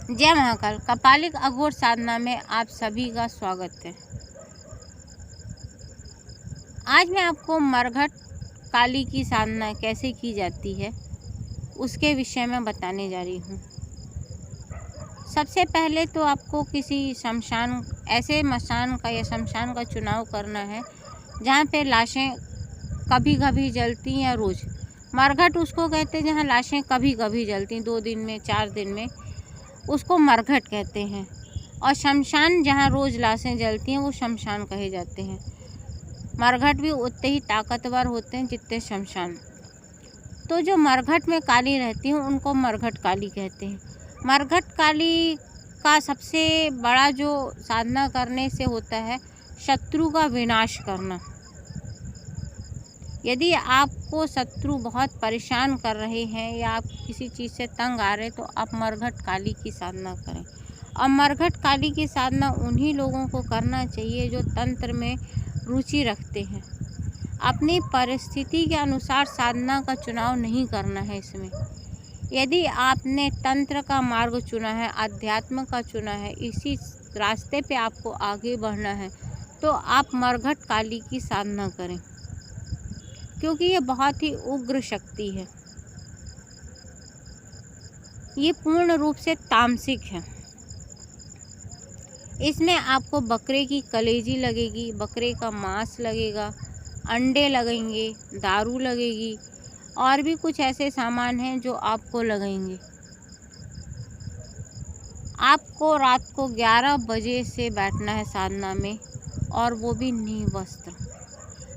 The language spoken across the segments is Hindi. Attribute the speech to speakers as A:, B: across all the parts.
A: जय महाकाल। कपालिक अघोर साधना में आप सभी का स्वागत है। आज मैं आपको मरघट काली की साधना कैसे की जाती है उसके विषय में बताने जा रही हूँ। सबसे पहले तो आपको किसी ऐसे मसान का चुनाव करना है जहाँ पे लाशें कभी कभी जलती या रोज। मरघट उसको कहते हैं जहाँ लाशें कभी कभी जलती, 2 दिन में 4 दिन में, उसको मरघट कहते हैं। और शमशान जहाँ रोज़ लाशें जलती हैं वो शमशान कहे जाते हैं। मरघट भी उतने ही ताकतवर होते हैं जितने शमशान। तो जो मरघट में काली रहती हैं उनको मरघट काली कहते हैं। मरघट काली का सबसे बड़ा जो साधना करने से होता है शत्रु का विनाश करना। यदि आपको शत्रु बहुत परेशान कर रहे हैं या आप किसी चीज़ से तंग आ रहे हैं तो आप मरघट काली की साधना करें। और मरघट काली की साधना उन्हीं लोगों को करना चाहिए जो तंत्र में रुचि रखते हैं। अपनी परिस्थिति के अनुसार साधना का चुनाव नहीं करना है इसमें। यदि आपने तंत्र का मार्ग चुना है, अध्यात्म का चुना है, इसी रास्ते पे आपको आगे बढ़ना है तो आप मरघट काली की साधना करें, क्योंकि ये बहुत ही उग्र शक्ति है। ये पूर्ण रूप से तामसिक है। इसमें आपको बकरे की कलेजी लगेगी, बकरे का मांस लगेगा, अंडे लगेंगे, दारू लगेगी और भी कुछ ऐसे सामान हैं जो आपको लगेंगे। आपको रात को 11 बजे से बैठना है साधना में, और वो भी निर्वस्त्र।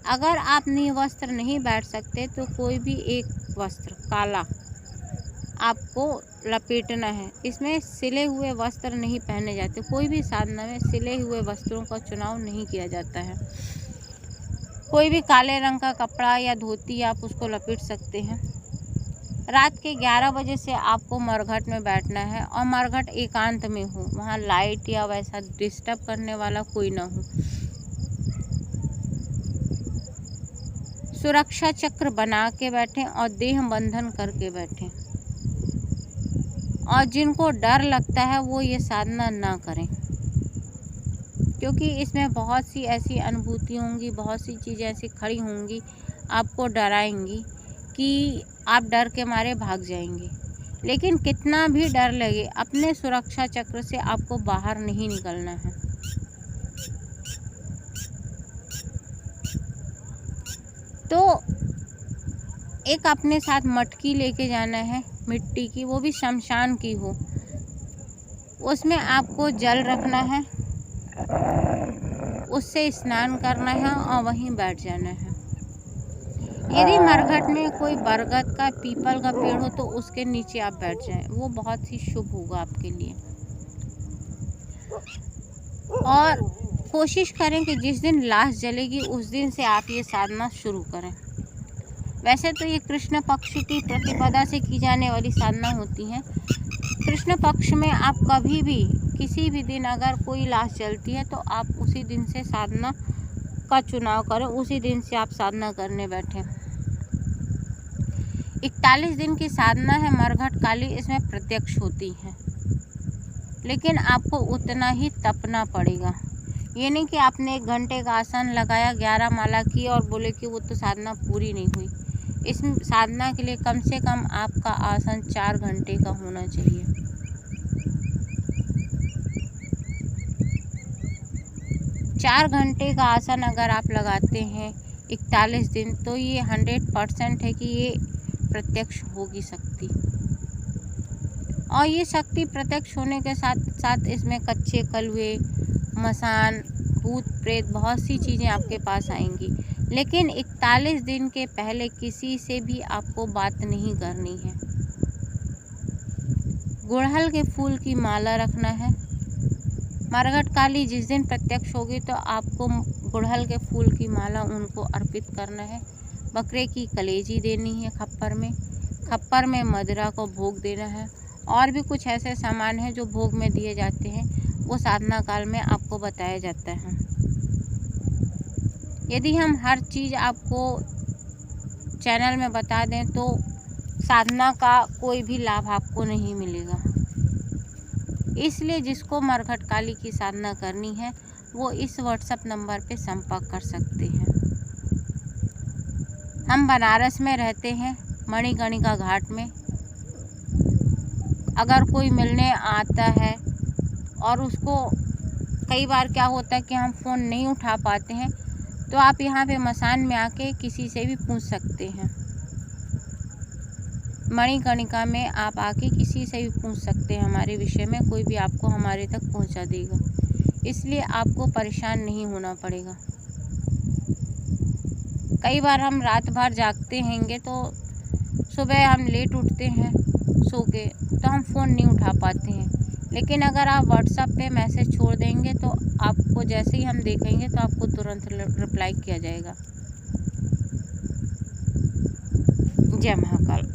A: अगर आप निर्वस्त्र नहीं बैठ सकते तो कोई भी एक वस्त्र काला आपको लपेटना है। इसमें सिले हुए वस्त्र नहीं पहने जाते। कोई भी साधना में सिले हुए वस्त्रों का चुनाव नहीं किया जाता है। कोई भी काले रंग का कपड़ा या धोती आप उसको लपेट सकते हैं। रात के 11 बजे से आपको मरघट में बैठना है और मरघट एकांत में हो, वहाँ लाइट या वैसा डिस्टर्ब करने वाला कोई ना हो। सुरक्षा चक्र बना के बैठें और देह बंधन करके बैठें। और जिनको डर लगता है वो ये साधना ना करें, क्योंकि इसमें बहुत सी ऐसी अनुभूति होंगी, बहुत सी चीज़ें ऐसी खड़ी होंगी आपको डराएंगी कि आप डर के मारे भाग जाएंगे। लेकिन कितना भी डर लगे, अपने सुरक्षा चक्र से आपको बाहर नहीं निकलना है। तो एक अपने साथ मटकी लेके जाना है मिट्टी की, वो भी शमशान की हो। उसमें आपको जल रखना है, उससे स्नान करना है और वहीं बैठ जाना है। यदि मरघट में कोई बरगद का, पीपल का पेड़ हो तो उसके नीचे आप बैठ जाएं, वो बहुत ही शुभ होगा आपके लिए। और कोशिश करें कि जिस दिन लाश जलेगी उस दिन से आप ये साधना शुरू करें। वैसे तो ये कृष्ण पक्ष की प्रतिपदा से की जाने वाली साधना होती है। कृष्ण पक्ष में आप कभी भी किसी भी दिन अगर कोई लाश जलती है तो आप उसी दिन से साधना का चुनाव करें, उसी दिन से आप साधना करने बैठें। 41 दिन की साधना है मरघट काली, इसमें प्रत्यक्ष होती है, लेकिन आपको उतना ही तपना पड़ेगा। ये नहीं कि आपने 1 घंटे का आसन लगाया, 11 माला की और बोले कि वो तो साधना पूरी नहीं हुई। इस साधना के लिए कम से कम आपका आसन 4 घंटे का होना चाहिए। चार घंटे का आसन अगर आप लगाते हैं 41 दिन तो ये 100% है कि ये प्रत्यक्ष होगी शक्ति। और ये शक्ति प्रत्यक्ष होने के साथ साथ इसमें कच्चे कलुए, मसान, भूत प्रेत, बहुत सी चीज़ें आपके पास आएंगी। लेकिन 41 दिन के पहले किसी से भी आपको बात नहीं करनी है। गुड़हल के फूल की माला रखना है। मरघट काली जिस दिन प्रत्यक्ष होगी तो आपको गुड़हल के फूल की माला उनको अर्पित करना है। बकरे की कलेजी देनी है खप्पर में मदिरा को भोग देना है। और भी कुछ ऐसे सामान हैं जो भोग में दिए जाते हैं, वो साधना काल में आपको बताया जाता है। यदि हम हर चीज़ आपको चैनल में बता दें तो साधना का कोई भी लाभ आपको नहीं मिलेगा। इसलिए जिसको मरघट काली की साधना करनी है वो इस व्हाट्सएप नंबर पे संपर्क कर सकते हैं। हम बनारस में रहते हैं, मणिकर्णिका घाट में। अगर कोई मिलने आता है और उसको कई बार क्या होता है कि हम फ़ोन नहीं उठा पाते हैं, तो आप यहाँ पे मसान में आके किसी से भी पूछ सकते हैं। मणिकर्णिका में आप आके किसी से भी पूछ सकते हैं हमारे विषय में, कोई भी आपको हमारे तक पहुँचा देगा। इसलिए आपको परेशान नहीं होना पड़ेगा। कई बार हम रात भर जागते हैंगे तो सुबह हम लेट उठते हैं सो के, तो हम फ़ोन नहीं उठा पाते हैं। लेकिन अगर आप व्हाट्सएप पे मैसेज छोड़ देंगे तो आपको जैसे ही हम देखेंगे तो आपको तुरंत रिप्लाई किया जाएगा। जय महाकाल।